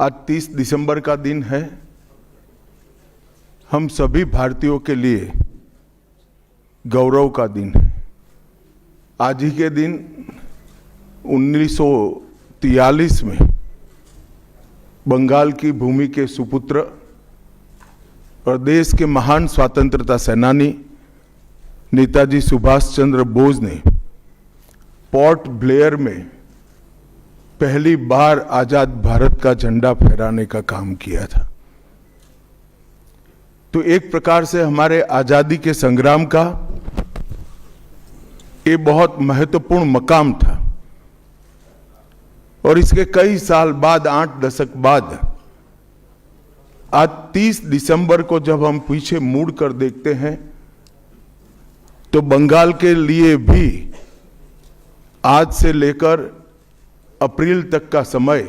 आज 30 दिसंबर का दिन है। हम सभी भारतीयों के लिए गौरव का दिन है। आज ही के दिन 1943 में बंगाल की भूमि के सुपुत्र और देश के महान स्वतंत्रता सेनानी नेताजी सुभाष चंद्र बोस ने पोर्ट ब्लेयर में पहली बार आजाद भारत का झंडा फहराने का काम किया था। तो एक प्रकार से हमारे आजादी के संग्राम का ये बहुत महत्वपूर्ण मकाम था। और इसके कई साल बाद, 8 दशक बाद, आज 30 दिसंबर को जब हम पीछे मुड़ कर देखते हैं तो बंगाल के लिए भी आज से लेकर अप्रैल तक का समय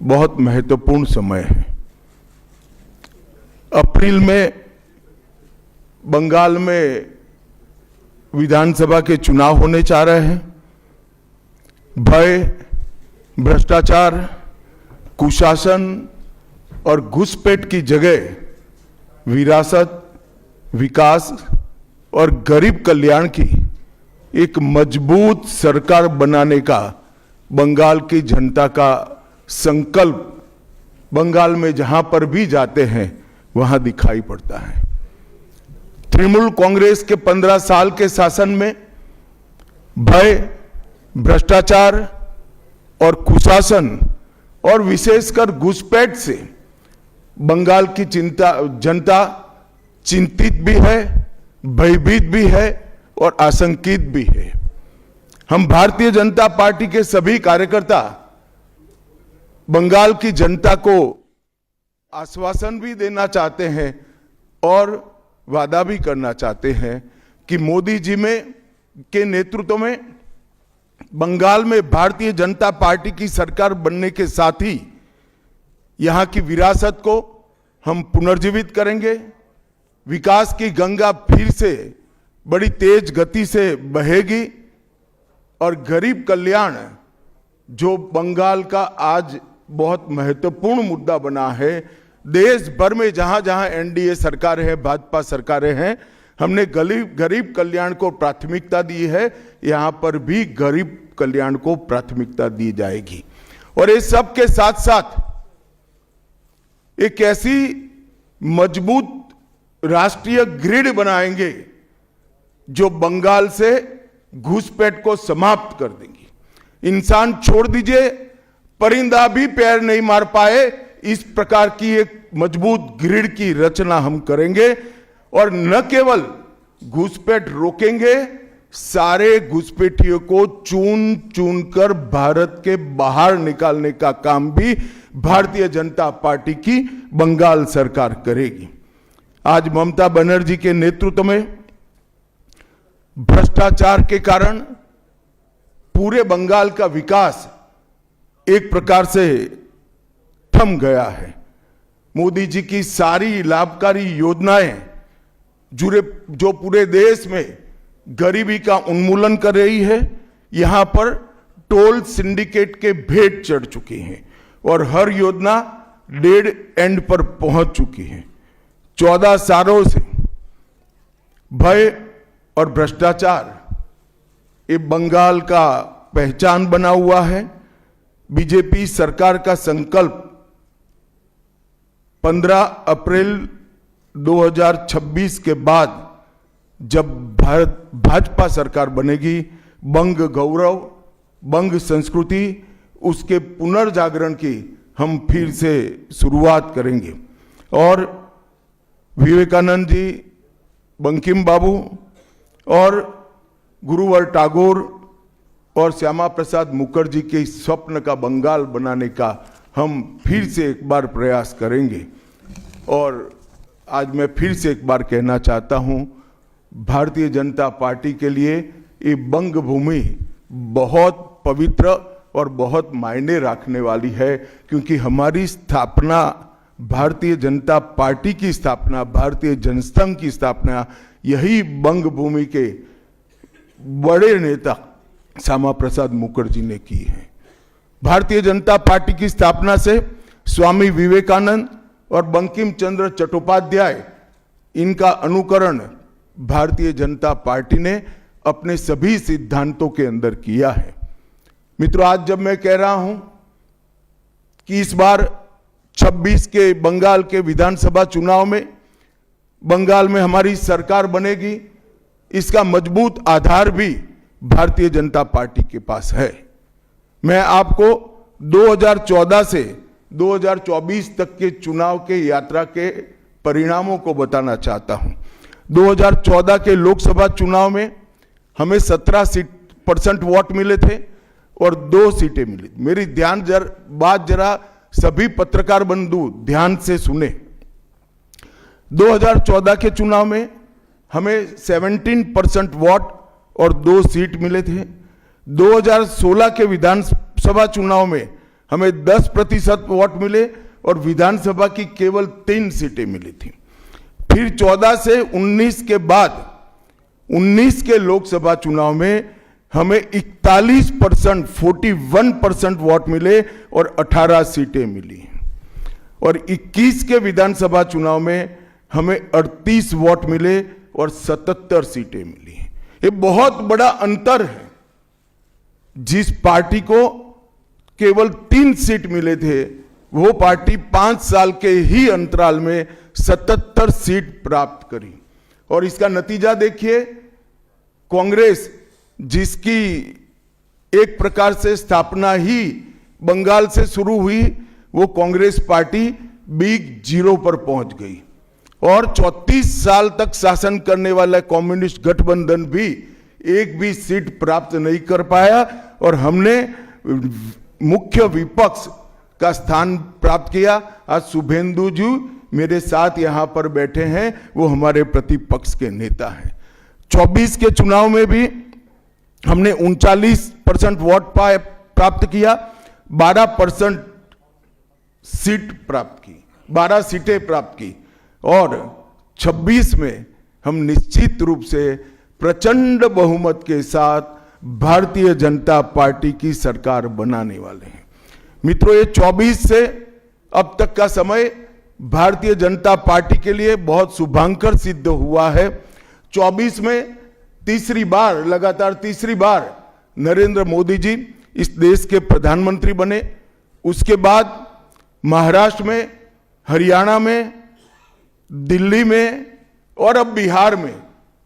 बहुत महत्वपूर्ण समय है। अप्रैल में बंगाल में विधानसभा के चुनाव होने जा रहे हैं। भय, भ्रष्टाचार, कुशासन और घुसपैठ की जगह विरासत, विकास और गरीब कल्याण की एक मजबूत सरकार बनाने का बंगाल की जनता का संकल्प बंगाल में जहां पर भी जाते हैं वहां दिखाई पड़ता है। तृणमूल कांग्रेस के 15 साल के शासन में भय, भ्रष्टाचार और कुशासन और विशेषकर घुसपैठ से बंगाल की जनता चिंतित भी है, भयभीत भी है और आशंकित भी है। हम भारतीय जनता पार्टी के सभी कार्यकर्ता बंगाल की जनता को आश्वासन भी देना चाहते हैं और वादा भी करना चाहते हैं कि मोदी जी के नेतृत्व में बंगाल में भारतीय जनता पार्टी की सरकार बनने के साथ ही यहां की विरासत को हम पुनर्जीवित करेंगे। विकास की गंगा फिर से बड़ी तेज गति से बहेगी और गरीब कल्याण, जो बंगाल का आज बहुत महत्वपूर्ण मुद्दा बना है, देश भर में जहां जहां एनडीए सरकार है, भाजपा सरकारें हैं, हमने गरीब कल्याण को प्राथमिकता दी है। यहां पर भी गरीब कल्याण को प्राथमिकता दी जाएगी। और इस सब के साथ साथ एक ऐसी मजबूत राष्ट्रीय ग्रिड बनाएंगे जो बंगाल से घुसपैठ को समाप्त कर देंगी। इंसान छोड़ दीजिए, परिंदा भी पैर नहीं मार पाए, इस प्रकार की एक मजबूत ग्रिड की रचना हम करेंगे। और न केवल घुसपैठ रोकेंगे, सारे घुसपैठियों को चुन चुन कर भारत के बाहर निकालने का काम भी भारतीय जनता पार्टी की बंगाल सरकार करेगी। आज ममता बनर्जी के नेतृत्व में भ्रष्टाचार के कारण पूरे बंगाल का विकास एक प्रकार से थम गया है। मोदी जी की सारी लाभकारी योजनाएं जो पूरे देश में गरीबी का उन्मूलन कर रही है, यहां पर टोल सिंडिकेट के भेंट चढ़ चुकी हैं और हर योजना डेड एंड पर पहुंच चुकी है। 14 सालों से भय और भ्रष्टाचार ये बंगाल का पहचान बना हुआ है। बीजेपी सरकार का संकल्प 15 अप्रैल 2026 के बाद जब भाजपा सरकार बनेगी, बंग गौरव, बंग संस्कृति, उसके पुनर्जागरण की हम फिर से शुरुआत करेंगे। और विवेकानंद जी, बंकिम बाबू और गुरुवर टैगोर और श्यामा प्रसाद मुखर्जी के स्वप्न का बंगाल बनाने का हम फिर से एक बार प्रयास करेंगे। और आज मैं फिर से एक बार कहना चाहता हूं, भारतीय जनता पार्टी के लिए ये बंग भूमि बहुत पवित्र और बहुत मायने रखने वाली है, क्योंकि हमारी स्थापना, भारतीय जनता पार्टी की स्थापना, भारतीय जनसंघ की स्थापना यही बंग भूमि के बड़े नेता श्यामा प्रसाद मुखर्जी ने की है। भारतीय जनता पार्टी की स्थापना से स्वामी विवेकानंद और बंकिम चंद्र चट्टोपाध्याय, इनका अनुकरण भारतीय जनता पार्टी ने अपने सभी सिद्धांतों के अंदर किया है। मित्रों, आज जब मैं कह रहा हूं कि इस बार 26 के बंगाल के विधानसभा चुनाव में बंगाल में हमारी सरकार बनेगी, इसका मजबूत आधार भी भारतीय जनता पार्टी के पास है। मैं आपको 2014 से 2024 तक के चुनाव के यात्रा के परिणामों को बताना चाहता हूं। 2014 के लोकसभा चुनाव में हमें 17% वोट मिले थे और 2 सीटें मिली। मेरी बात जरा सभी पत्रकार बंधु ध्यान से सुने। 2014 के चुनाव में हमें 17% वोट और 2 सीट मिले थे। 2016 के विधानसभा चुनाव में हमें 10% वोट मिले और विधानसभा की केवल 3 सीटें मिली थी। फिर 14 से 19 के बाद 19 के लोकसभा चुनाव में हमें 41% वोट मिले और 18 सीटें मिली और 21 के विधानसभा चुनाव में हमें 38 वोट मिले और 77 सीटें मिली। ये बहुत बड़ा अंतर है। जिस पार्टी को केवल 3 सीट मिले थे, वो पार्टी 5 साल के ही अंतराल में 77 सीट प्राप्त करी। और इसका नतीजा देखिए, कांग्रेस जिसकी एक प्रकार से स्थापना ही बंगाल से शुरू हुई, वो कांग्रेस पार्टी बिग जीरो पर पहुंच गई और 34 साल तक शासन करने वाला कम्युनिस्ट गठबंधन भी एक भी सीट प्राप्त नहीं कर पाया और हमने मुख्य विपक्ष का स्थान प्राप्त किया। आज शुभेंदु जी मेरे साथ यहां पर बैठे हैं, वो हमारे प्रतिपक्ष के नेता हैं। 24 के चुनाव में भी हमने 39% वोट प्राप्त किया, 12% सीट प्राप्त की, 12 सीटें प्राप्त की और 26 में हम निश्चित रूप से प्रचंड बहुमत के साथ भारतीय जनता पार्टी की सरकार बनाने वाले हैं। मित्रों, ये 24 से अब तक का समय भारतीय जनता पार्टी के लिए बहुत शुभांकर सिद्ध हुआ है। 24 में लगातार तीसरी बार नरेंद्र मोदी जी इस देश के प्रधानमंत्री बने। उसके बाद महाराष्ट्र में, हरियाणा में, दिल्ली में और अब बिहार में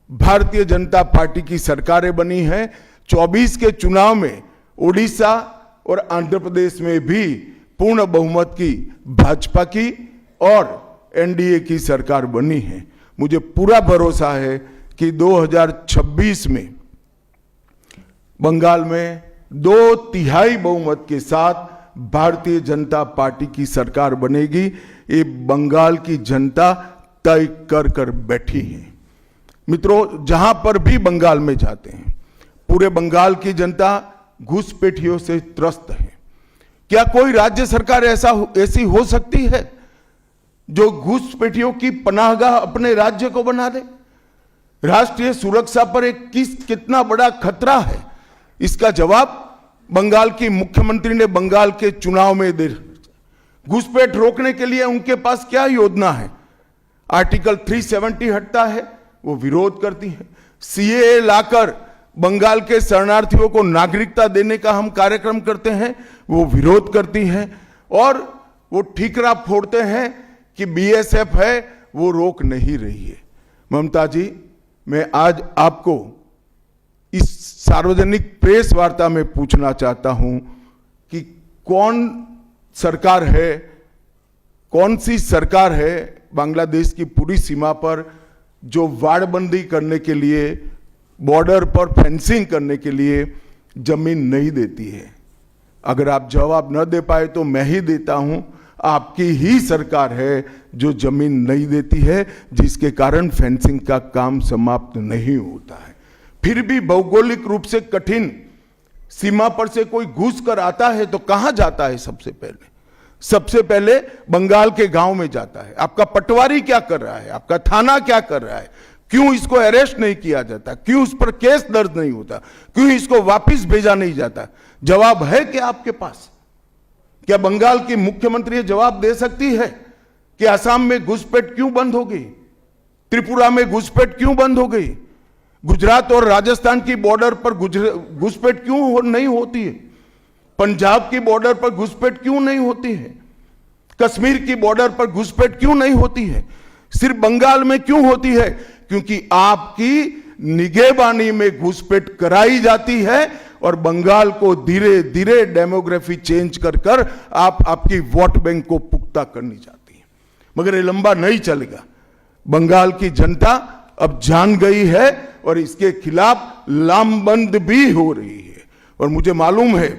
भारतीय जनता पार्टी की सरकारें बनी हैं। 24 के चुनाव में उड़ीसा और आंध्र प्रदेश में भी पूर्ण बहुमत की भाजपा की और एनडीए की सरकार बनी है। मुझे पूरा भरोसा है कि 2026 में बंगाल में 2/3 बहुमत के साथ भारतीय जनता पार्टी की सरकार बनेगी। ये बंगाल की जनता तय कर बैठी है। मित्रों, जहां पर भी बंगाल में जाते हैं, पूरे बंगाल की जनता घुसपैठियों से त्रस्त है। क्या कोई राज्य सरकार ऐसी हो सकती है जो घुसपैठियों की पनाहगाह अपने राज्य को बना दे? राष्ट्रीय सुरक्षा पर एक कितना बड़ा खतरा है, इसका जवाब बंगाल की मुख्यमंत्री ने बंगाल के चुनाव में दे। घुसपैठ रोकने के लिए उनके पास क्या योजना है? आर्टिकल 370 हटता है, वो विरोध करती है। सीएए लाकर बंगाल के शरणार्थियों को नागरिकता देने का हम कार्यक्रम करते हैं, वो विरोध करती हैं। और वो ठीकरा फोड़ते हैं कि बीएसएफ है, वो रोक नहीं रही है। ममता जी, मैं आज आपको इस सार्वजनिक प्रेस वार्ता में पूछना चाहता हूं कि कौन सी सरकार है बांग्लादेश की पूरी सीमा पर जो वाड़बंदी करने के लिए, बॉर्डर पर फेंसिंग करने के लिए जमीन नहीं देती है? अगर आप जवाब न दे पाए तो मैं ही देता हूं। आपकी ही सरकार है जो जमीन नहीं देती है, जिसके कारण फेंसिंग का काम समाप्त नहीं होता है। फिर भी भौगोलिक रूप से कठिन सीमा पर से कोई घुस कर आता है तो कहां जाता है? सबसे पहले बंगाल के गांव में जाता है। आपका पटवारी क्या कर रहा है? आपका थाना क्या कर रहा है? क्यों इसको अरेस्ट नहीं किया जाता? क्यों उस पर केस दर्ज नहीं होता? क्यों इसको वापस भेजा नहीं जाता? जवाब है कि आपके पास? क्या बंगाल की मुख्यमंत्री ये जवाब दे सकती है कि असम में घुसपैठ क्यों बंद हो गई, त्रिपुरा में घुसपैठ क्यों बंद हो गई, गुजरात और राजस्थान की बॉर्डर पर घुसपैठ क्यों नहीं होती है, पंजाब की बॉर्डर पर घुसपैठ क्यों नहीं होती है, कश्मीर की बॉर्डर पर घुसपैठ क्यों नहीं होती है, सिर्फ बंगाल में क्यों होती है? क्योंकि आपकी निगहबानी में घुसपैठ कराई जाती है और बंगाल को धीरे धीरे डेमोग्राफी चेंज कर कर आपकी वोट बैंक को पुख्ता करनी चाहती है। मगर ये लंबा नहीं चलेगा। बंगाल की जनता अब जान गई है और इसके खिलाफ लामबंद भी हो रही है। और मुझे मालूम है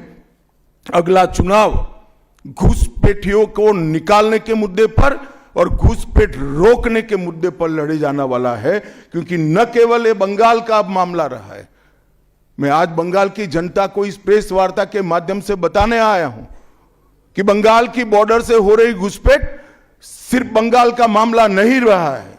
अगला चुनाव घुसपैठियों को निकालने के मुद्दे पर और घुसपैठ रोकने के मुद्दे पर लड़े जाने वाला है, क्योंकि न केवल ये बंगाल का अब मामला रहा है। मैं आज बंगाल की जनता को इस प्रेस वार्ता के माध्यम से बताने आया हूं कि बंगाल की बॉर्डर से हो रही घुसपैठ सिर्फ बंगाल का मामला नहीं रहा है,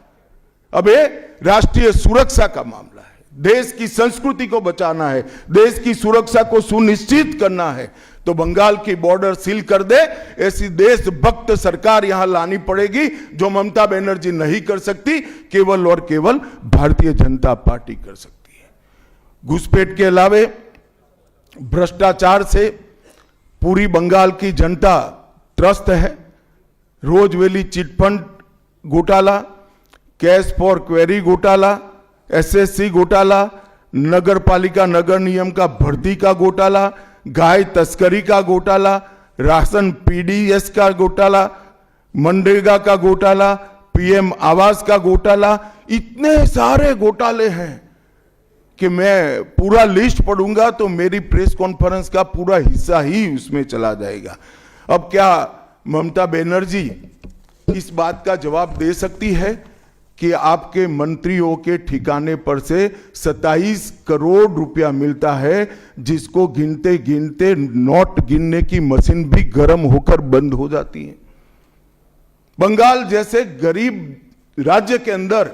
अब ये राष्ट्रीय सुरक्षा का मामला है। देश की संस्कृति को बचाना है, देश की सुरक्षा को सुनिश्चित करना है, तो बंगाल की बॉर्डर सील कर दे, ऐसी देशभक्त सरकार यहां लानी पड़ेगी जो ममता बनर्जी नहीं कर सकती, केवल और केवल भारतीय जनता पार्टी कर सकती है। घुसपैठ के अलावे भ्रष्टाचार से पूरी बंगाल की जनता त्रस्त है। रोजवेली चिटफंड घोटाला, कैश फॉर क्वेरी घोटाला, एसएससी घोटाला, नगर पालिका नगर नियम का भर्ती का घोटाला, गाय तस्करी का घोटाला, राशन पीडीएस का घोटाला, मनरेगा का घोटाला, पीएम आवास का घोटाला, इतने सारे घोटाले हैं कि मैं पूरा लिस्ट पढ़ूंगा तो मेरी प्रेस कॉन्फ्रेंस का पूरा हिस्सा ही उसमें चला जाएगा। अब क्या ममता बनर्जी इस बात का जवाब दे सकती है कि आपके मंत्रियों के ठिकाने पर से 27 करोड़ रुपया मिलता है, जिसको गिनते गिनते नोट गिनने की मशीन भी गर्म होकर बंद हो जाती है। बंगाल जैसे गरीब राज्य के अंदर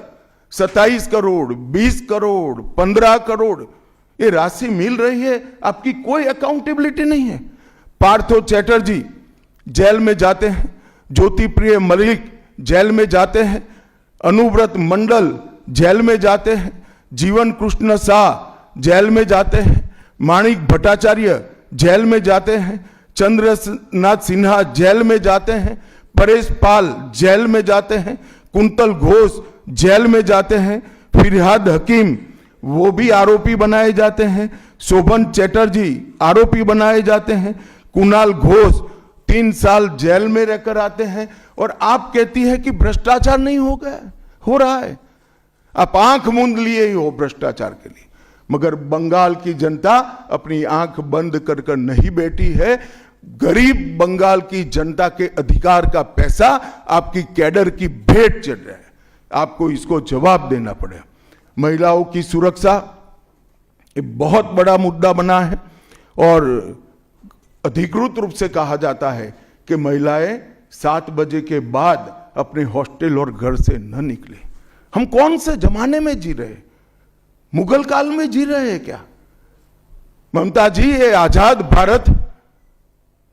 27 करोड़, 20 करोड़, 15 करोड़ ये राशि मिल रही है, आपकी कोई अकाउंटेबिलिटी नहीं है। पार्थो चैटर्जी जेल में जाते हैं, ज्योति प्रिय मलिक जेल में जाते हैं, अनुव्रत मंडल जेल में जाते हैं, जीवन कृष्ण शाह जेल में जाते हैं, माणिक भट्टाचार्य जेल में जाते हैं, चंद्रनाथ सिन्हा जेल में जाते हैं, परेश पाल जेल में जाते हैं, कुंतल घोष जेल में जाते हैं, फिरहाद हकीम वो भी आरोपी बनाए जाते हैं, शोभन चैटर्जी आरोपी बनाए जाते हैं, कुणाल घोष 3 साल जेल में रहकर आते हैं, और आप कहती है कि भ्रष्टाचार नहीं हो गया, हो रहा है। आप आंख मूंद लिए ही हो भ्रष्टाचार के लिए, मगर बंगाल की जनता अपनी आंख बंद कर कर नहीं बैठी है। गरीब बंगाल की जनता के अधिकार का पैसा आपकी कैडर की भेंट चढ़ रहा है, आपको इसको जवाब देना पड़ेगा। महिलाओं की सुरक्षा एक बहुत बड़ा मुद्दा बना है और अधिकृत रूप से कहा जाता है कि महिलाएं 7 बजे के बाद अपने हॉस्टल और घर से न निकले। हम कौन से जमाने में जी रहे, मुगल काल में जी रहे हैं क्या? ममता जी, ये आजाद भारत,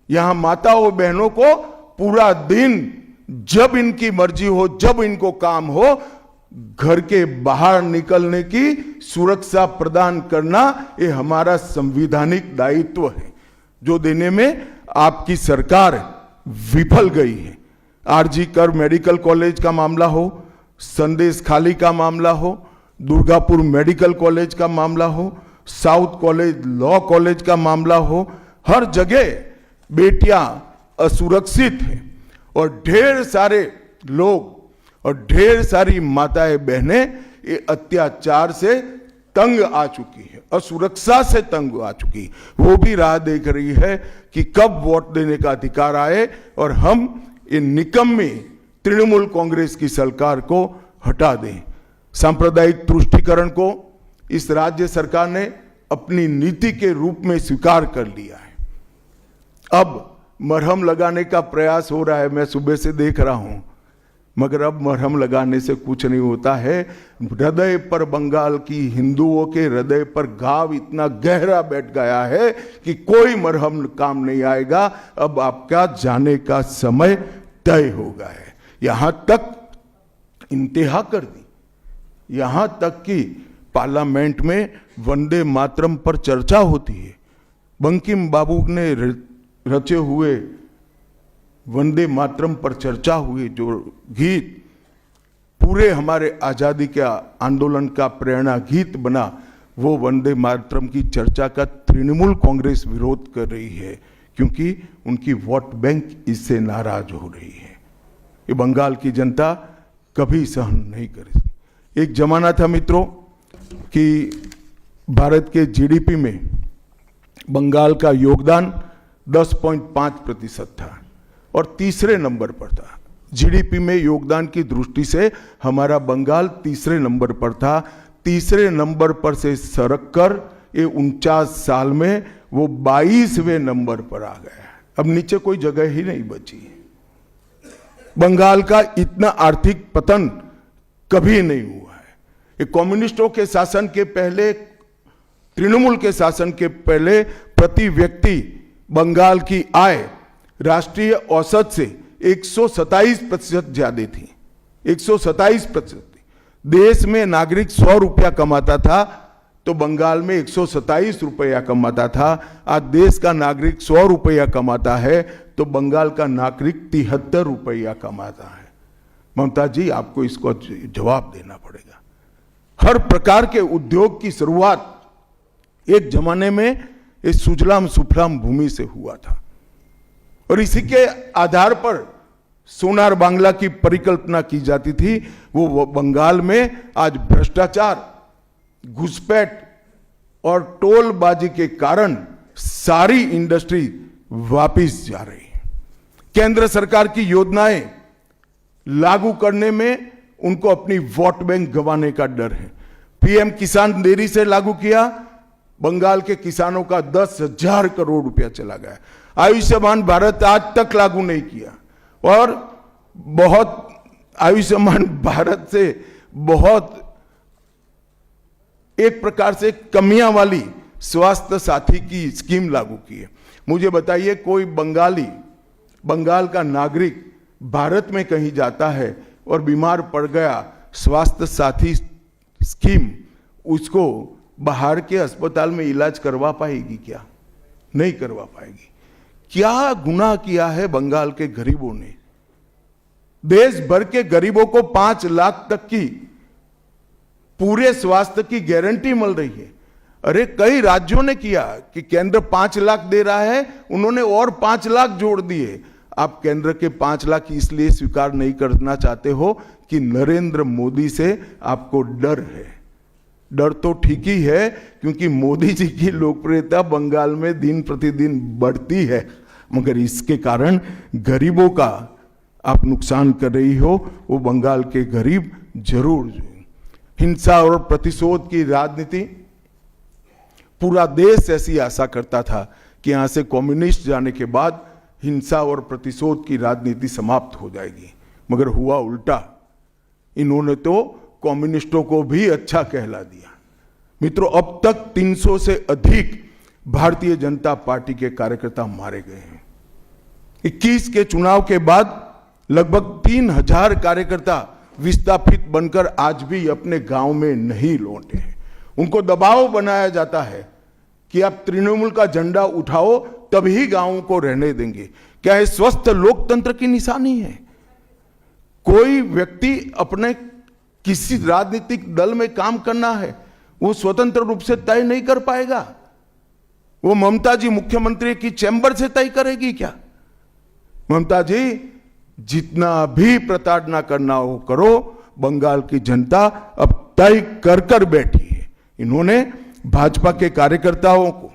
यहां माताओं बहनों को पूरा दिन जब इनकी मर्जी हो, जब इनको काम हो, घर के बाहर निकलने की सुरक्षा प्रदान करना ये हमारा संवैधानिक दायित्व है, जो देने में आपकी सरकार विफल गई है। आरजी कर मेडिकल कॉलेज का मामला हो, संदेश खाली का मामला हो, दुर्गापुर मेडिकल कॉलेज का मामला हो, साउथ कॉलेज लॉ कॉलेज का मामला हो, हर जगह बेटियां असुरक्षित हैं और ढेर सारे लोग और ढेर सारी माताएं बहनें ये अत्याचार से तंग आ चुकी है, असुरक्षा से तंग आ चुकी, वो भी राह देख रही है कि कब वोट देने का अधिकार आए और हम ये निकम्मी तृणमूल कांग्रेस की सरकार को हटा दें। सांप्रदायिक तुष्टीकरण को इस राज्य सरकार ने अपनी नीति के रूप में स्वीकार कर लिया है। अब मरहम लगाने का प्रयास हो रहा है, मैं सुबह से देख रहा हूं, मगर अब मरहम लगाने से कुछ नहीं होता है। हृदय पर, बंगाल की हिंदुओं के हृदय पर घाव इतना गहरा बैठ गया है कि कोई मरहम काम नहीं आएगा। अब आपका जाने का समय तय हो गया है। यहां तक इंतहा कर दी, यहां तक कि पार्लियामेंट में वंदे मातरम पर चर्चा होती है। बंकिम बाबू ने रचे हुए वंदे मातरम पर चर्चा हुई, जो गीत पूरे हमारे आजादी के आंदोलन का प्रेरणा गीत बना, वो वंदे मातरम की चर्चा का तृणमूल कांग्रेस विरोध कर रही है, क्योंकि उनकी वोट बैंक इससे नाराज हो रही है। ये बंगाल की जनता कभी सहन नहीं करेगी। एक जमाना था मित्रों कि भारत के जीडीपी में बंगाल का योगदान 10.5% था और तीसरे नंबर पर था। जीडीपी में योगदान की दृष्टि से हमारा बंगाल तीसरे नंबर पर था। तीसरे नंबर पर से सरक कर ये 49 साल में वो 22वें नंबर पर आ गया। अब नीचे कोई जगह ही नहीं बची। बंगाल का इतना आर्थिक पतन कभी नहीं हुआ है। ये कम्युनिस्टों के शासन के पहले, तृणमूल के शासन के पहले प्रति व्यक्ति बंगाल की आय राष्ट्रीय औसत से 127% ज्यादा थी। 127%। देश में नागरिक 100 रुपया कमाता था तो बंगाल में 127 रुपया कमाता था। आज देश का नागरिक 100 रुपया कमाता है तो बंगाल का नागरिक 73 रुपया कमाता है। ममता जी, आपको इसको जवाब देना पड़ेगा। हर प्रकार के उद्योग की शुरुआत एक जमाने में इस सुजलाम सुफलाम भूमि से हुआ था और इसी के आधार पर सोनार बांग्ला की परिकल्पना की जाती थी। वो बंगाल में आज भ्रष्टाचार, घुसपैठ और टोलबाजी के कारण सारी इंडस्ट्री वापिस जा रही है। केंद्र सरकार की योजनाएं लागू करने में उनको अपनी वोट बैंक गंवाने का डर है। पीएम किसान देरी से लागू किया, बंगाल के किसानों का 10,000 करोड़ रुपया चला गया। आयुष्मान भारत आज तक लागू नहीं किया और बहुत आयुष्मान भारत से बहुत एक प्रकार से कमियां वाली स्वास्थ्य साथी की स्कीम लागू की है। मुझे बताइए, कोई बंगाल का नागरिक भारत में कहीं जाता है और बीमार पड़ गया, स्वास्थ्य साथी स्कीम उसको बाहर के अस्पताल में इलाज करवा पाएगी क्या? नहीं करवा पाएगी। क्या गुनाह किया है बंगाल के गरीबों ने? देश भर के गरीबों को 5 लाख तक की पूरे स्वास्थ्य की गारंटी मिल रही है। अरे कई राज्यों ने किया कि केंद्र 5 लाख दे रहा है, उन्होंने और 5 लाख जोड़ दिए। आप केंद्र के 5 लाख इसलिए स्वीकार नहीं करना चाहते हो कि नरेंद्र मोदी से आपको डर है। डर तो ठीक ही है, क्योंकि मोदी जी की लोकप्रियता बंगाल में दिन प्रतिदिन बढ़ती है, मगर इसके कारण गरीबों का आप नुकसान कर रही हो। वो बंगाल के गरीब जरूर। हिंसा और प्रतिशोध की राजनीति, पूरा देश ऐसी आशा करता था कि यहां से कम्युनिस्ट जाने के बाद हिंसा और प्रतिशोध की राजनीति समाप्त हो जाएगी, मगर हुआ उल्टा। इन्होंने तो कम्युनिस्टों को भी अच्छा कहला दिया। मित्रों, अब तक 300 से अधिक भारतीय जनता पार्टी के कार्यकर्ता मारे गए हैं। 21 के चुनाव के बाद लगभग 3000 कार्यकर्ता विस्थापित बनकर आज भी अपने गांव में नहीं लौटे हैं। उनको दबाव बनाया जाता है कि आप तृणमूल का झंडा उठाओ तभी गांवों को रहने देंगे। क्या ये स्वस्थ लोकतंत्र की निशानी है? कोई व्यक्ति अपने किसी राजनीतिक दल में काम करना है, वो स्वतंत्र रूप से तय नहीं कर पाएगा। वो ममता जी मुख्यमंत्री की चैम्बर से तय करेगी क्या? ममता जी, जितना भी प्रताड़ना करना हो करो, बंगाल की जनता अब तय कर बैठी है। इन्होंने भाजपा के कार्यकर्ताओं को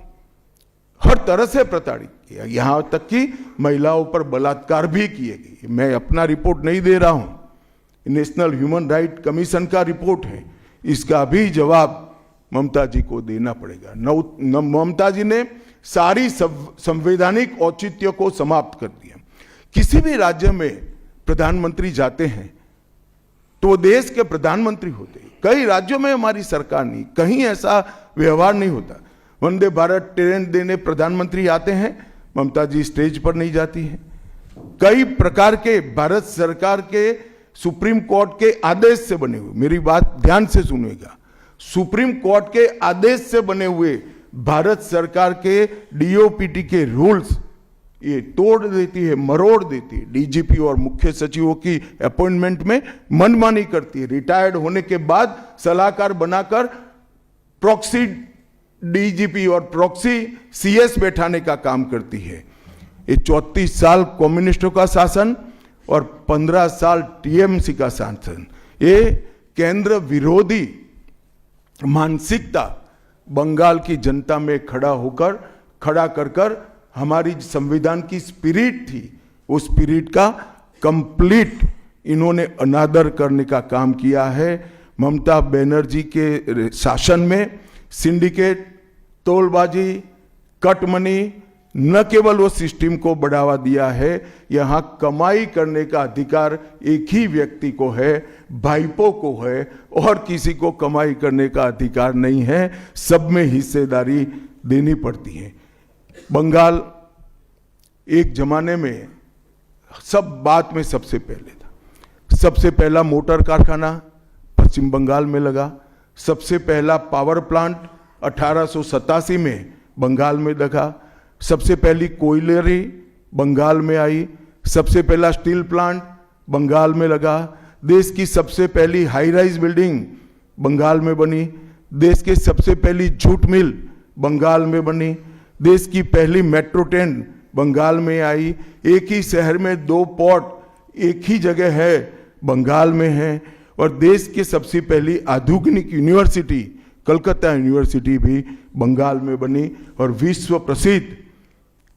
हर तरह से प्रताड़ित किया, यहां तक कि महिलाओं पर बलात्कार भी किए गए। मैं अपना रिपोर्ट नहीं दे रहा हूं, नेशनल ह्यूमन राइट कमीशन का रिपोर्ट है। इसका भी जवाब ममता जी को देना पड़ेगा। ममता जी ने सारी संवैधानिक औचित्य को समाप्त कर दिया। किसी भी राज्य में प्रधानमंत्री जाते हैं तो वो देश के प्रधानमंत्री होते हैं। कई राज्यों में हमारी सरकार नहीं, कहीं ऐसा व्यवहार नहीं होता। वंदे भारत ट्रेन देने प्रधानमंत्री आते हैं, ममता जी स्टेज पर नहीं जाती हैं। कई प्रकार के भारत सरकार के सुप्रीम कोर्ट के आदेश से बने हुए, मेरी बात ध्यान से सुनिएगा, सुप्रीम कोर्ट के आदेश से बने हुए भारत सरकार के डीओपीटी के रूल्स ये तोड़ देती है, मरोड़ देती है। डीजीपी और मुख्य सचिवों की अपॉइंटमेंट में मनमानी करती है। रिटायर्ड होने के बाद सलाहकार बनाकर प्रॉक्सी डीजीपी और प्रॉक्सी सीएस बैठाने का काम करती है। ये 34 साल कम्युनिस्टों का शासन और 15 साल टीएमसी का शासन, ये केंद्र विरोधी मानसिकता बंगाल की जनता में खड़ा कर हमारी संविधान की स्पिरिट थी, उस स्पिरिट का कंप्लीट इन्होंने अनादर करने का काम किया है। ममता बनर्जी के शासन में सिंडिकेट, तोलबाजी, कट मनी, न केवल वो सिस्टम को बढ़ावा दिया है, यहां कमाई करने का अधिकार एक ही व्यक्ति को है, भाईपो को है, और किसी को कमाई करने का अधिकार नहीं है। सब में हिस्सेदारी देनी पड़ती है। बंगाल एक जमाने में सब बात में सबसे पहले था। सबसे पहला मोटर कारखाना पश्चिम बंगाल में लगा। सबसे पहला पावर प्लांट 1887 में बंगाल में लगा। सबसे पहली कोयलरी बंगाल में आई। सबसे पहला स्टील प्लांट बंगाल में लगा। देश की सबसे पहली हाई राइज बिल्डिंग बंगाल में बनी। देश की सबसे पहली जूट मिल बंगाल में बनी। देश की पहली मेट्रो ट्रेन बंगाल में आई। एक ही शहर में 2 पोर्ट एक ही जगह है, बंगाल में है। और देश की सबसे पहली आधुनिक यूनिवर्सिटी कलकत्ता यूनिवर्सिटी भी बंगाल में बनी। और विश्व प्रसिद्ध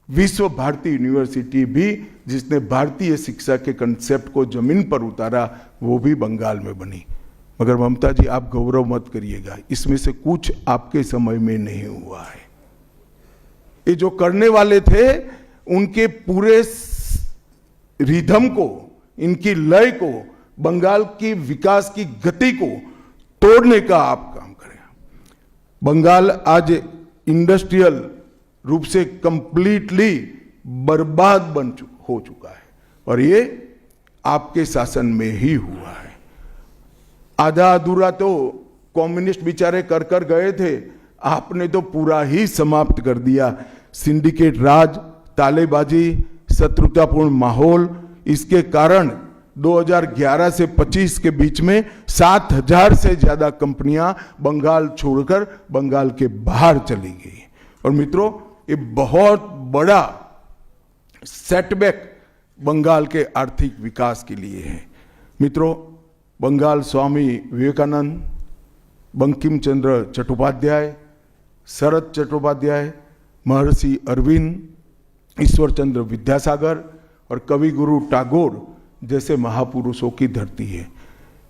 विश्व भारती यूनिवर्सिटी भी, जिसने भारतीय शिक्षा के कंसेप्ट को जमीन पर उतारा, वो भी बंगाल में बनी। मगर ममता जी, आप गौरव मत करिएगा, इसमें से कुछ आपके समय में नहीं हुआ है। ये जो करने वाले थे, उनके पूरे रिदम को, इनकी लय को, बंगाल की विकास की गति को तोड़ने का आप काम करें। बंगाल आज इंडस्ट्रियल रूप से कंप्लीटली बर्बाद हो चुका है, और ये आपके शासन में ही हुआ है। आधा अधूरा तो कम्युनिस्ट बेचारे कर गए थे, आपने तो पूरा ही समाप्त कर दिया। सिंडिकेट राज, तालेबाजी, शत्रुतापूर्ण माहौल, इसके कारण 2011 से 25 के बीच में 7000 से ज्यादा कंपनियां बंगाल छोड़कर बंगाल के बाहर चली गई। और मित्रों, ये बहुत बड़ा सेटबैक बंगाल के आर्थिक विकास के लिए है। मित्रों, बंगाल स्वामी विवेकानंद, बंकिम चंद्र चट्टोपाध्याय, शरद चट्टोपाध्याय, महर्षि अरविंद, ईश्वर चंद्र विद्यासागर और कवि गुरु टैगोर जैसे महापुरुषों की धरती है।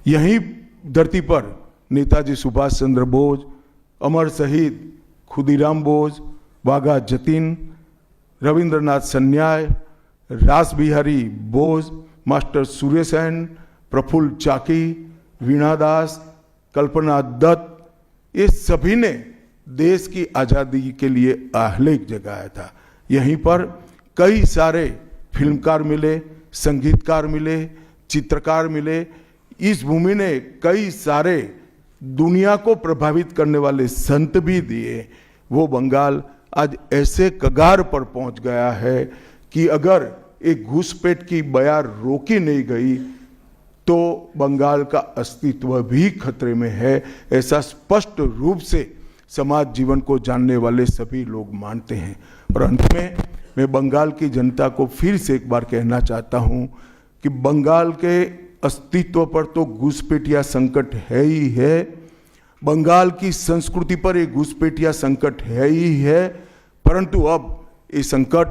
यही धरती पर नेताजी सुभाष चंद्र बोस, अमर शहीद खुदीराम बोस, वाघा जतीन, रविंद्रनाथ सन्याय, रास बिहारी बोस, मास्टर सुरेश सेन, प्रफुल्ल चाकी, वीणा दास, कल्पना दत्त, ये सभी ने देश की आज़ादी के लिए आहलेख जगाया था। यहीं पर कई सारे फिल्मकार मिले, संगीतकार मिले, चित्रकार मिले। इस भूमि ने कई सारे दुनिया को प्रभावित करने वाले संत भी दिए। वो बंगाल आज ऐसे कगार पर पहुंच गया है कि अगर एक घुसपैठ की बयार रोकी नहीं गई तो बंगाल का अस्तित्व भी खतरे में है। ऐसा स्पष्ट रूप से समाज जीवन को जानने वाले सभी लोग मानते हैं। और अंत में मैं बंगाल की जनता को फिर से एक बार कहना चाहता हूं कि बंगाल के अस्तित्व पर तो घुसपैठिया संकट है ही है, बंगाल की संस्कृति पर एक घुसपैठिया संकट है ही है, परंतु अब ये संकट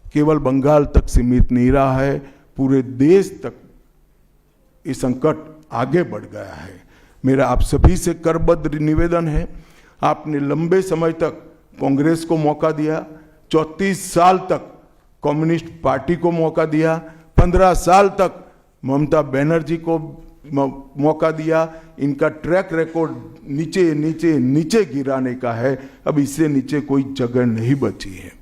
केवल बंगाल तक सीमित नहीं रहा है, पूरे देश तक ये संकट आगे बढ़ गया है। मेरा आप सभी से करबद्ध निवेदन है, आपने लंबे समय तक कांग्रेस को मौका दिया, 34 साल तक कम्युनिस्ट पार्टी को मौका दिया, 15 साल तक ममता बनर्जी को मौका दिया, इनका ट्रैक रिकॉर्ड नीचे नीचे नीचे गिराने का है। अब इससे नीचे कोई जगह नहीं बची है।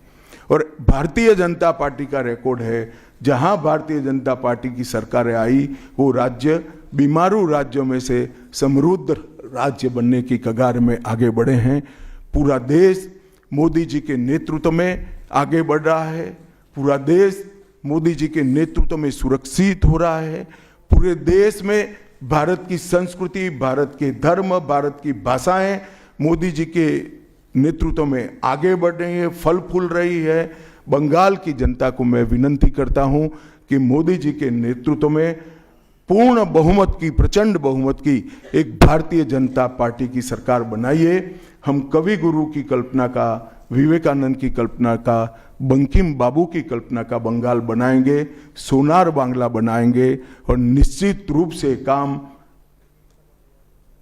और भारतीय जनता पार्टी का रिकॉर्ड है, जहां भारतीय जनता पार्टी की सरकारें आई वो राज्य बीमारू राज्यों में से समृद्ध राज्य बनने की कगार में आगे बढ़े हैं। पूरा देश मोदी जी के नेतृत्व में आगे बढ़ रहा है। पूरा देश मोदी जी के नेतृत्व में सुरक्षित हो रहा है। पूरे देश में भारत की संस्कृति, भारत के धर्म, भारत की भाषाएं मोदी जी के नेतृत्व में आगे बढ़ रही है, फल फूल रही है। बंगाल की जनता को मैं विनती करता हूं कि मोदी जी के नेतृत्व में पूर्ण बहुमत की, प्रचंड बहुमत की एक भारतीय जनता पार्टी की सरकार बनाइए। हम कवि गुरु की कल्पना का, विवेकानंद की कल्पना का, बंकिम बाबू की कल्पना का बंगाल बनाएंगे, सोनार बांग्ला बनाएंगे और निश्चित रूप से काम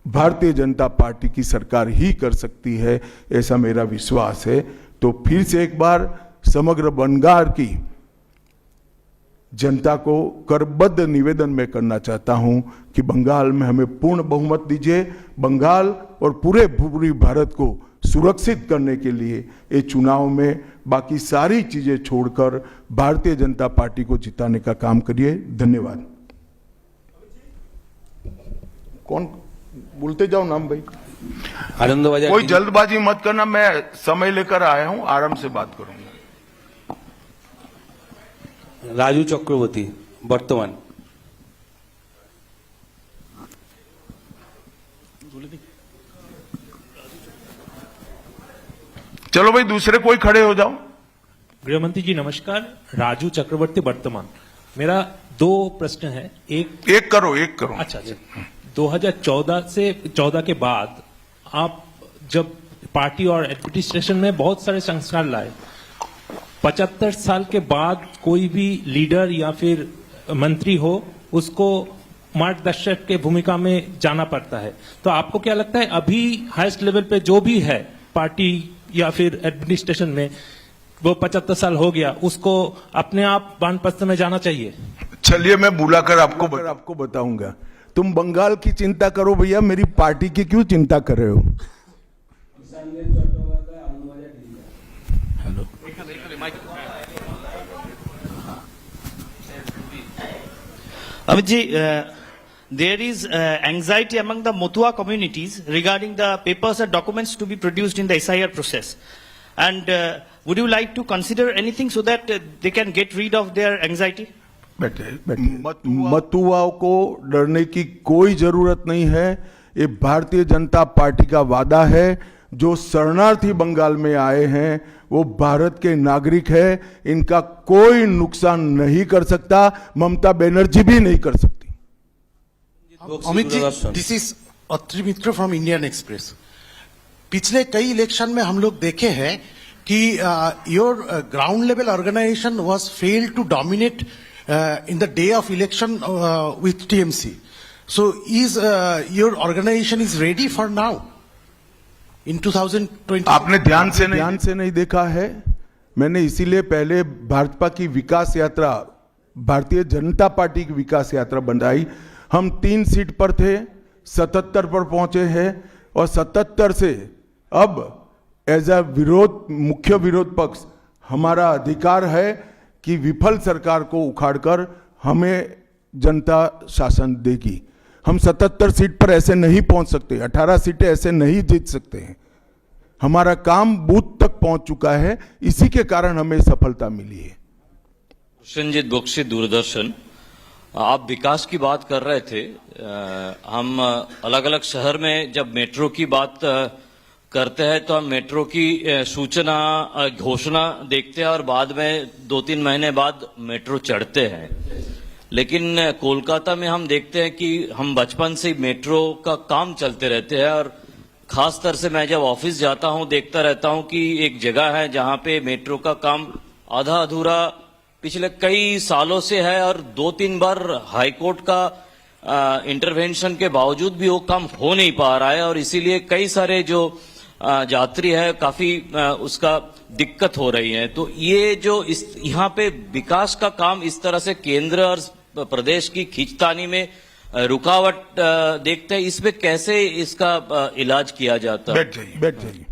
भारतीय जनता पार्टी की सरकार ही कर सकती है, ऐसा मेरा विश्वास है। तो फिर से एक बार समग्र बंगाल की जनता को करबद्ध निवेदन मैं करना चाहता हूं कि बंगाल में हमें पूर्ण बहुमत दीजिए। बंगाल और पूरी भारत को सुरक्षित करने के लिए ये चुनाव में बाकी सारी चीजें छोड़कर भारतीय जनता पार्टी को जिताने का काम करिए। धन्यवाद। कौन बोलते जाओ नाम भाई? आनंद बाजार। कोई जल्दबाजी मत करना, मैं समय लेकर आया हूं, आराम से बात करूंगा। राजू चक्रवर्ती बर्तमान। चलो भाई, दूसरे कोई खड़े हो जाओ। गृहमंत्री जी नमस्कार, राजू चक्रवर्ती वर्तमान। मेरा दो प्रश्न है। एक करो। अच्छा 2014 के बाद आप जब पार्टी और एडमिनिस्ट्रेशन में बहुत सारे संस्कार लाए, 75 साल के बाद कोई भी लीडर या फिर मंत्री हो उसको मार्गदर्शक के भूमिका में जाना पड़ता है। तो आपको क्या लगता है अभी हाईएस्ट लेवल पे जो भी है पार्टी या फिर एडमिनिस्ट्रेशन में, वो 75 साल हो गया, उसको अपने आप वानप्रस्थ में जाना चाहिए? चलिए मैं बुलाकर आपको बताऊंगा। तुम बंगाल की चिंता करो भैया, मेरी पार्टी की क्यों चिंता कर रहे हो? Hello, Amit ji, there is anxiety among the Motua communities regarding the papers and documents to be produced in the SIR process. And would you like to consider anything so that they can get rid of their anxiety? बैठे। मतुआओं को डरने की कोई जरूरत नहीं है। ये Bharatiya Janata party का वादा है। जो शरणार्थी बंगाल में आए हैं वो भारत के नागरिक है, इनका कोई नुकसान नहीं कर सकता, ममता बनर्जी भी नहीं कर सकती। Amit ji, this is Atri Mitra from Indian Express. पिछले कई इलेक्शन में हम लोग देखे हैं कि your ground level organisation was failed to dominate in the day of election with TMC. So is your organization is ready for now in 2020? आपने ध्यान से नहीं देखा है। मैंने इसीलिए पहले भाजपा की विकास यात्रा, भारतीय जनता पार्टी की विकास यात्रा बनाई। हम 3 सीट पर थे, 77 पर पहुंचे हैं और 77 से अब एज अ मुख्य विरोध पक्ष हमारा अधिकार है कि विफल सरकार को उखाड़कर हमें जनता शासन देगी। हम 77 सीट पर ऐसे नहीं पहुंच सकते, 18 सीटें ऐसे नहीं जीत सकते हैं। हमारा काम बूथ तक पहुंच चुका है, इसी के कारण हमें सफलता मिली है। कृष्णजीत बख्शी, दूरदर्शन। आप विकास की बात कर रहे थे। हम अलग अलग शहर में जब मेट्रो की बात करते हैं तो हम मेट्रो की सूचना, घोषणा देखते हैं और बाद में 2-3 महीने बाद मेट्रो चढ़ते हैं। लेकिन कोलकाता में हम देखते हैं कि हम बचपन से मेट्रो का काम चलते रहते हैं और खास तौर से मैं जब ऑफिस जाता हूं देखता रहता हूं कि एक जगह है जहां पे मेट्रो का काम आधा अधूरा पिछले कई सालों से है और 2-3 बार हाईकोर्ट का इंटरवेंशन के बावजूद भी वो काम हो नहीं पा रहा है और इसीलिए कई सारे जो यात्री है काफी उसका दिक्कत हो रही है। तो ये जो यहाँ पे विकास का काम इस तरह से केंद्र और प्रदेश की खींचतानी में रुकावट देखते हैं, इसमें कैसे इसका इलाज किया जाता है? बैठ जाइए।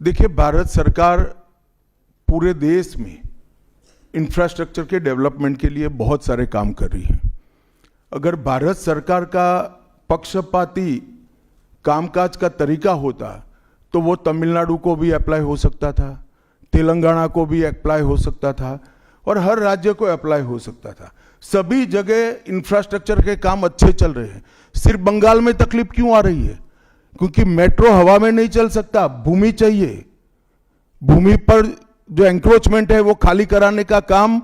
देखिए, भारत सरकार पूरे देश में इंफ्रास्ट्रक्चर के डेवलपमेंट के लिए बहुत सारे काम कर रही है। अगर भारत सरकार का पक्षपाती कामकाज का तरीका होता तो वो तमिलनाडु को भी अप्लाई हो सकता था, तेलंगाना को भी अप्लाई हो सकता था और हर राज्य को अप्लाई हो सकता था। सभी जगह इंफ्रास्ट्रक्चर के काम अच्छे चल रहे हैं। सिर्फ बंगाल में तकलीफ क्यों आ रही है? क्योंकि मेट्रो हवा में नहीं चल सकता, भूमि चाहिए। भूमि पर जो एंक्रोचमेंट है वो खाली कराने का काम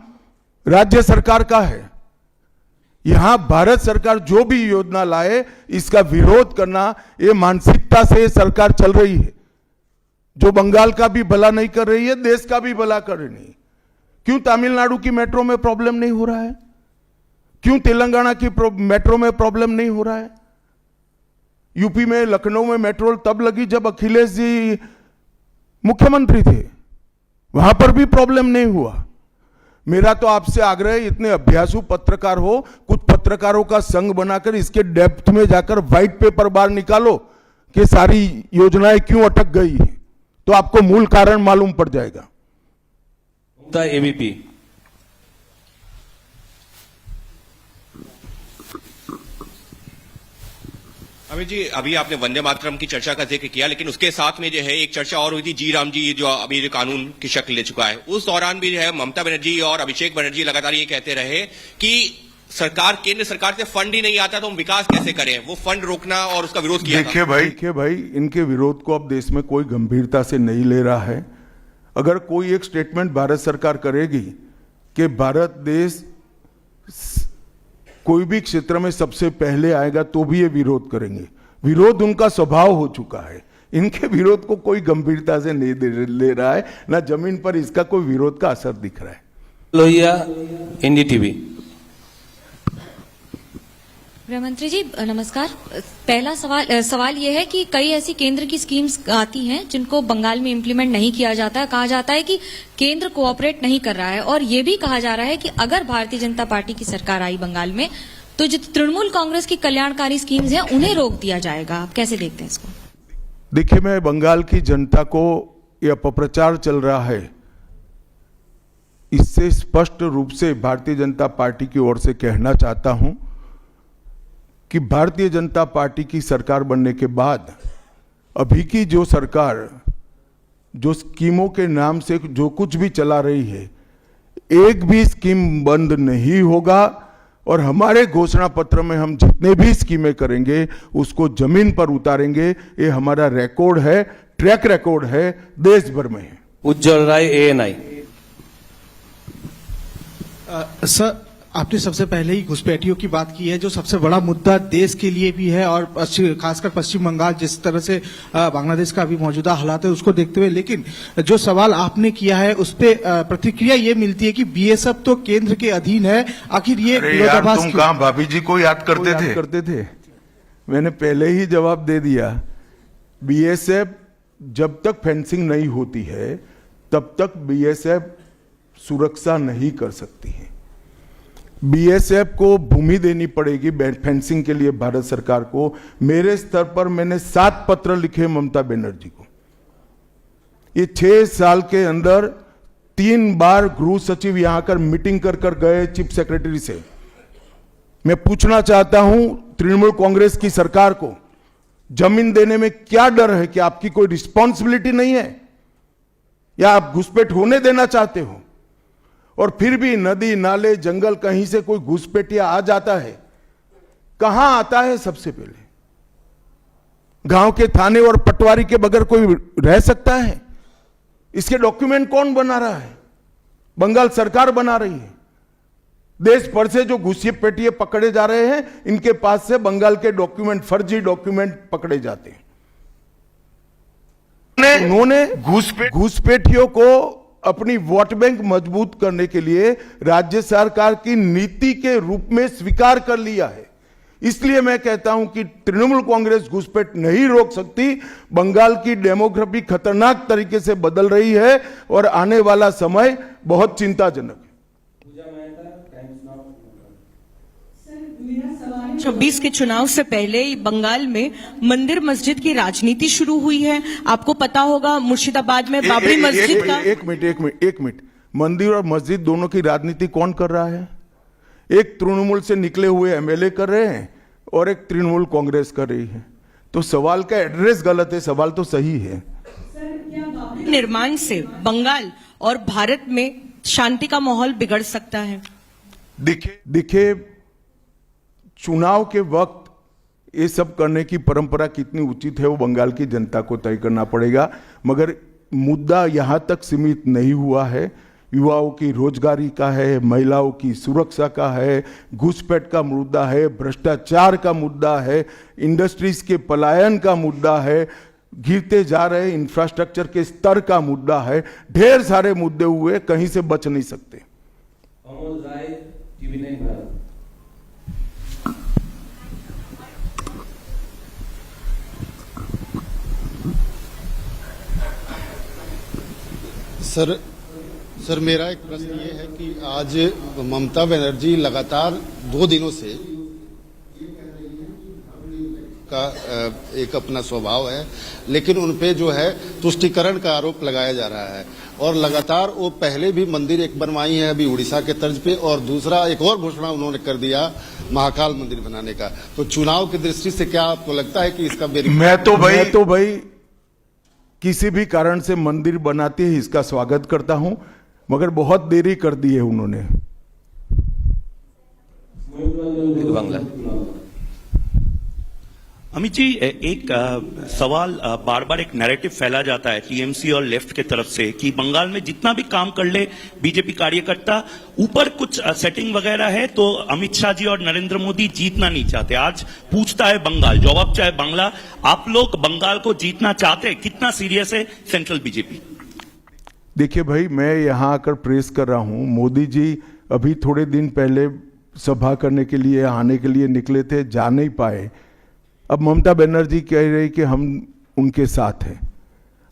राज्य सरकार का है। यहां भारत सरकार जो भी योजना लाए इसका विरोध करना, ये मानसिकता से सरकार चल रही है, जो बंगाल का भी भला नहीं कर रही है, देश का भी भला कर रही है। क्यों तमिलनाडु की मेट्रो में प्रॉब्लम नहीं हो रहा है? क्यों तेलंगाना की मेट्रो में प्रॉब्लम नहीं हो रहा है? यूपी में लखनऊ में मेट्रो तब लगी जब अखिलेश जी मुख्यमंत्री थे, वहां पर भी प्रॉब्लम नहीं हुआ। मेरा तो आपसे आग्रह है, इतने अभ्यासु पत्रकार हो, कुछ पत्रकारों का संघ बनाकर इसके डेप्थ में जाकर व्हाइट पेपर बाहर निकालो कि सारी योजनाएं क्यों अटक गई है, तो आपको मूल कारण मालूम पड़ जाएगा। एबीपी। अमित जी, अभी आपने वंदे मातरम की चर्चा का जिक्र किया, लेकिन उसके साथ में जो है एक चर्चा और हुई थी, जी राम जी जो अभी जो कानून की शक्ल ले चुका है। उस दौरान भी जो है ममता बनर्जी और अभिषेक बनर्जी लगातार ये कहते रहे कि सरकार, केंद्र सरकार से फंड ही नहीं आता तो हम विकास कैसे करें, वो फंड रोकना और उसका विरोध किया। देखिए भाई, इनके विरोध को अब देश में कोई गंभीरता से नहीं ले रहा है। अगर कोई एक स्टेटमेंट भारत सरकार करेगी कि भारत देश कोई भी क्षेत्र में सबसे पहले आएगा तो भी ये विरोध करेंगे। विरोध उनका स्वभाव हो चुका है। इनके विरोध को कोई गंभीरता से नहीं ले रहा है, ना जमीन पर इसका कोई विरोध का असर दिख रहा है। लोहिया, एनडीटीवी। गृहमंत्री जी नमस्कार। पहला सवाल यह है कि कई ऐसी केंद्र की स्कीम्स आती हैं जिनको बंगाल में इम्प्लीमेंट नहीं किया जाता है। कहा जाता है कि केंद्र कोऑपरेट नहीं कर रहा है और ये भी कहा जा रहा है कि अगर भारतीय जनता पार्टी की सरकार आई बंगाल में तो जो तृणमूल कांग्रेस की कल्याणकारी स्कीम्स हैं उन्हें रोक दिया जाएगा। आप कैसे देखते हैं इसको? देखिए, मैं बंगाल की जनता को ये अपप्रचार चल रहा है, इससे स्पष्ट रूप से भारतीय जनता पार्टी की ओर से कहना चाहता हूं कि भारतीय जनता पार्टी की सरकार बनने के बाद अभी की जो सरकार जो स्कीमों के नाम से जो कुछ भी चला रही है, एक भी स्कीम बंद नहीं होगा और हमारे घोषणा पत्र में हम जितने भी स्कीमें करेंगे उसको जमीन पर उतारेंगे। ये हमारा रिकॉर्ड है, ट्रैक रिकॉर्ड है, देश भर में है। उज्जवल राय, एएनआई। सर, आपने सबसे पहले ही घुसपैठियों की बात की है, जो सबसे बड़ा मुद्दा देश के लिए भी है और खासकर पश्चिम बंगाल जिस तरह से बांग्लादेश का अभी मौजूदा हालात है उसको देखते हुए। लेकिन जो सवाल आपने किया है उस पे प्रतिक्रिया ये मिलती है कि बीएसएफ तो केंद्र के अधीन है। आखिर ये विरोधाभास तुम कहां भाभी जी को याद करते थे? मैंने पहले ही जवाब दे दिया। बीएसएफ जब तक फेंसिंग नहीं होती है तब तक बीएसएफ सुरक्षा नहीं कर सकती है। बीएसएफ को भूमि देनी पड़ेगी फेंसिंग के लिए भारत सरकार को। मेरे स्तर पर मैंने 7 पत्र लिखे ममता बनर्जी को। ये 6 साल के अंदर 3 बार गृह सचिव यहां आकर मीटिंग कर गए चीफ सेक्रेटरी से। मैं पूछना चाहता हूं तृणमूल कांग्रेस की सरकार को, जमीन देने में क्या डर है? कि आपकी कोई रिस्पॉन्सिबिलिटी नहीं है या आप घुसपैठ होने देना चाहते हो? और फिर भी नदी नाले जंगल कहीं से कोई घुसपैठिया आ जाता है, कहां आता है? सबसे पहले गांव के थाने और पटवारी के बगैर कोई रह सकता है? इसके डॉक्यूमेंट कौन बना रहा है? बंगाल सरकार बना रही है। देश भर से जो घुसपैठिए पकड़े जा रहे हैं, इनके पास से बंगाल के डॉक्यूमेंट, फर्जी डॉक्यूमेंट पकड़े जाते हैं। उन्होंने घुसपैठियों को अपनी वोट बैंक मजबूत करने के लिए राज्य सरकार की नीति के रूप में स्वीकार कर लिया है। इसलिए मैं कहता हूं कि तृणमूल कांग्रेस घुसपैठ नहीं रोक सकती। बंगाल की डेमोग्राफी खतरनाक तरीके से बदल रही है और आने वाला समय बहुत चिंताजनक है। सर, मेरा सवाल 26 के चुनाव से पहले बंगाल में मंदिर मस्जिद की राजनीति शुरू हुई है। आपको पता होगा मुर्शिदाबाद में बाबरी मस्जिद का। एक मिनट मंदिर और मस्जिद दोनों की राजनीति कौन कर रहा है? एक तृणमूल से निकले हुए एमएलए कर रहे हैं और एक तृणमूल कांग्रेस कर रही है। तो सवाल का एड्रेस गलत है, सवाल तो सही है। निर्माण से बंगाल और भारत में शांति का माहौल बिगड़ सकता है। देखिए चुनाव के वक्त ये सब करने की परंपरा कितनी उचित है वो बंगाल की जनता को तय करना पड़ेगा, मगर मुद्दा यहां तक सीमित नहीं हुआ है। युवाओं की रोजगारी का है, महिलाओं की सुरक्षा का है, घुसपैठ का मुद्दा है, भ्रष्टाचार का मुद्दा है, इंडस्ट्रीज के पलायन का मुद्दा है, गिरते जा रहे इंफ्रास्ट्रक्चर के स्तर का मुद्दा है। ढेर सारे मुद्दे हुए, कहीं से बच नहीं सकते। अमोल राय, TV9 भारत। सर मेरा एक प्रश्न ये है कि आज ममता बनर्जी लगातार 2 दिनों से का एक अपना स्वभाव है, लेकिन उनपे जो है तुष्टीकरण का आरोप लगाया जा रहा है और लगातार वो पहले भी मंदिर एक बनवाई है अभी उड़ीसा के तर्ज पे, और दूसरा एक और घोषणा उन्होंने कर दिया महाकाल मंदिर बनाने का। तो चुनाव की दृष्टि से क्या आपको लगता है कि इसका मैं तो भाई किसी भी कारण से मंदिर बनाते ही इसका स्वागत करता हूं, मगर बहुत देरी कर दी है उन्होंने। बांग्ला। अमित जी, एक सवाल बार बार एक नैरेटिव फैला जाता है टीएमसी और लेफ्ट के तरफ से कि बंगाल में जितना भी काम कर ले बीजेपी कार्यकर्ता, ऊपर कुछ सेटिंग वगैरह है तो अमित शाह जी और नरेंद्र मोदी जीतना नहीं चाहते। आज पूछता है बंगाल, जवाब चाहे बांग्ला, आप लोग बंगाल को जीतना चाहते हैं? कितना सीरियस है सेंट्रल बीजेपी? देखिए भाई, मैं यहां आकर प्रेस कर रहा हूं। मोदी जी अभी थोड़े दिन पहले सभा करने के लिए आने के लिए निकले थे, जा नहीं पाए। अब ममता बनर्जी कह रही कि हम उनके साथ हैं।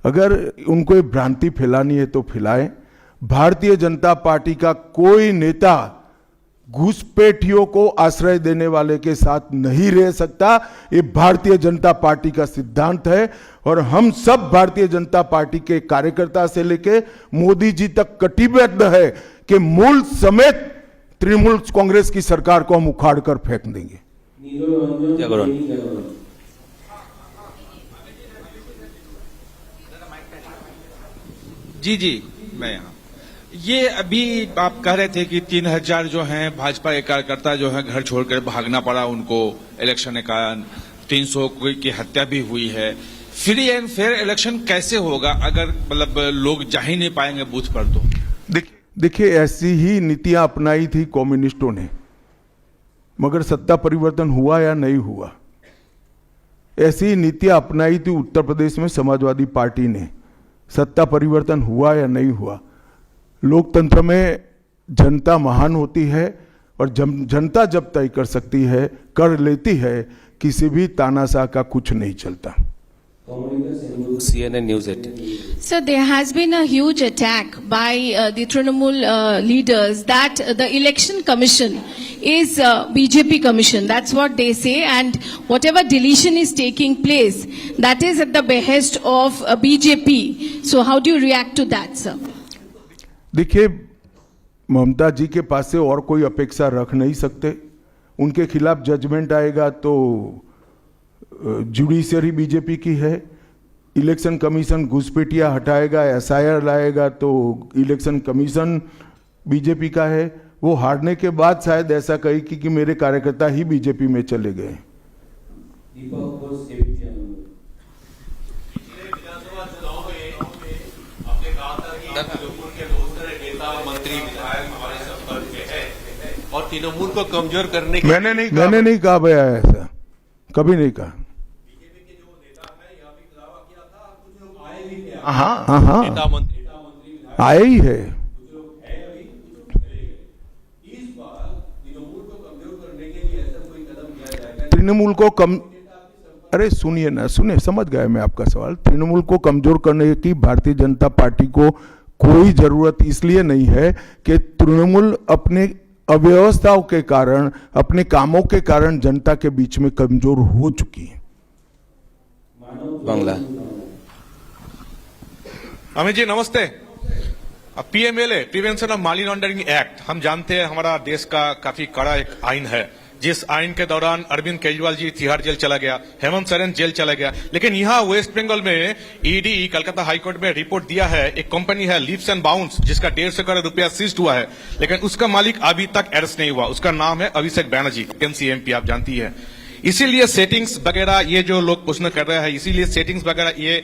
अगर उनको ये भ्रांति फैलानी है तो फैलाएं। भारतीय जनता पार्टी का कोई नेता घुसपैठियों को आश्रय देने वाले के साथ नहीं रह सकता। ये भारतीय जनता पार्टी का सिद्धांत है और हम सब भारतीय जनता पार्टी के कार्यकर्ता से लेके मोदी जी तक कटिबद्ध है कि मूल समेत तृणमूल कांग्रेस की सरकार को हम उखाड़ कर फेंक देंगे। जी मैं यहाँ, ये अभी आप कह रहे थे कि 3000 जो हैं भाजपा के कार्यकर्ता जो हैं घर छोड़कर भागना पड़ा उनको इलेक्शन के कारण, 300 की हत्या भी हुई है। फ्री एंड फेयर इलेक्शन कैसे होगा अगर मतलब लोग जा ही नहीं पाएंगे बूथ पर? तो देखिए ऐसी ही नीतियां अपनाई थी कम्युनिस्टों ने, मगर सत्ता परिवर्तन हुआ या नहीं हुआ। ऐसी ही नीतियां अपनाई थी उत्तर प्रदेश में समाजवादी पार्टी ने, सत्ता परिवर्तन हुआ या नहीं हुआ। लोकतंत्र में जनता महान होती है और जनता जब तय कर सकती है, कर लेती है, किसी भी तानाशाह का कुछ नहीं चलता। CNN News 18. So there has been a huge attack by the Trinamool leaders that the election commission is BJP commission. That's what they say, and whatever deletion is taking place, that is at the behest of BJP. So how do you react to that, sir? देखिए, ममता जी के पास से और कोई अपेक्षा रख नहीं सकते। उनके खिलाफ जजमेंट आएगा तो जुडिशरी बीजेपी की है, इलेक्शन कमीशन घुसपैठिया हटाएगा, एसआईआर लाएगा तो इलेक्शन कमीशन बीजेपी का है। वो हारने के बाद शायद ऐसा कही कि मेरे कार्यकर्ता ही बीजेपी में चले गए। और तृणमूल को कमजोर करने के मैंने नहीं कहा भैया, ऐसा कभी नहीं कहा। हाँ आए ही है। तृणमूल को कम, अरे सुनिए ना, समझ गया मैं आपका सवाल। तृणमूल को कमजोर करने की भारतीय जनता पार्टी को कोई जरूरत इसलिए नहीं है कि तृणमूल अपने अव्यवस्थाओं के कारण, अपने कामों के कारण जनता के बीच में कमजोर हो चुकी है। बांग्ला। अमित जी नमस्ते। PMLA prevention of money laundering act, हम जानते हैं हमारा देश का काफी कड़ा एक आइन है, जिस आइन के दौरान अरविंद केजरीवाल जी तिहाड़ जेल चला गया, हेमंत सोरेन जेल चला गया, लेकिन यहाँ वेस्ट बंगाल में ईडी कलकत्ता हाईकोर्ट में रिपोर्ट दिया है, एक कंपनी है लीप्स एंड बाउंस जिसका 150 करोड़ रुपया सीज्ड हुआ है, लेकिन उसका मालिक अभी तक अरेस्ट नहीं हुआ। उसका नाम है अभिषेक बैनर्जी, एमसीएमपी, आप जानती है। इसीलिए सेटिंग्स वगैरह ये जो लोग प्रश्न कर रहे हैं, इसीलिए सेटिंग्स वगैरह ये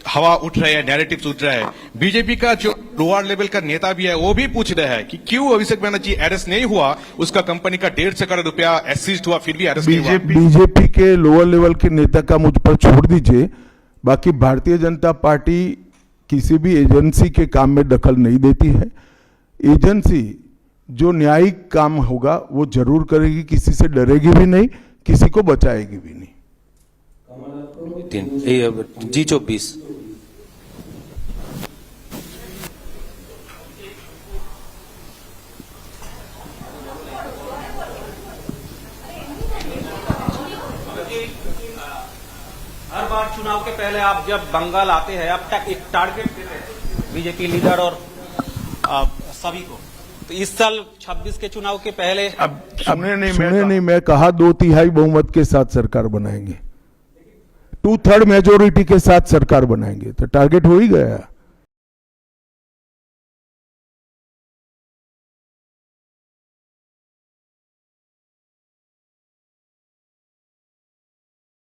हवा उठ रहे हैं, नैरेटिव्स उठ रहे हैं। बीजेपी का जो लोअर लेवल का नेता भी है वो भी पूछ रहे हैं कि क्यों अभिषेक बैनर्जी अरेस्ट नहीं हुआ, उसका कंपनी का 150 करोड़ रुपया सीज्ड हुआ फिर भी अरेस्ट नहीं हुआ। बीजेपी के लोअर लेवल के नेता का मुझ पर छोड़ दीजिए, बाकी भारतीय जनता पार्टी किसी भी एजेंसी के काम में दखल नहीं देती है। एजेंसी जो न्यायिक काम होगा वो जरूर करेगी, किसी से डरेगी भी नहीं, किसी को बचाएगी भी नहीं। G24। हर बार चुनाव के पहले आप जब बंगाल आते हैं, अब तक एक टारगेट देते हैं बीजेपी लीडर और सभी को, तो इस साल 26 के चुनाव के पहले अब सुने नहीं, मैं कहा 2/3 बहुमत के साथ सरकार बनाएंगे, 2/3 मेजोरिटी के साथ सरकार बनाएंगे, तो टारगेट हो ही गया।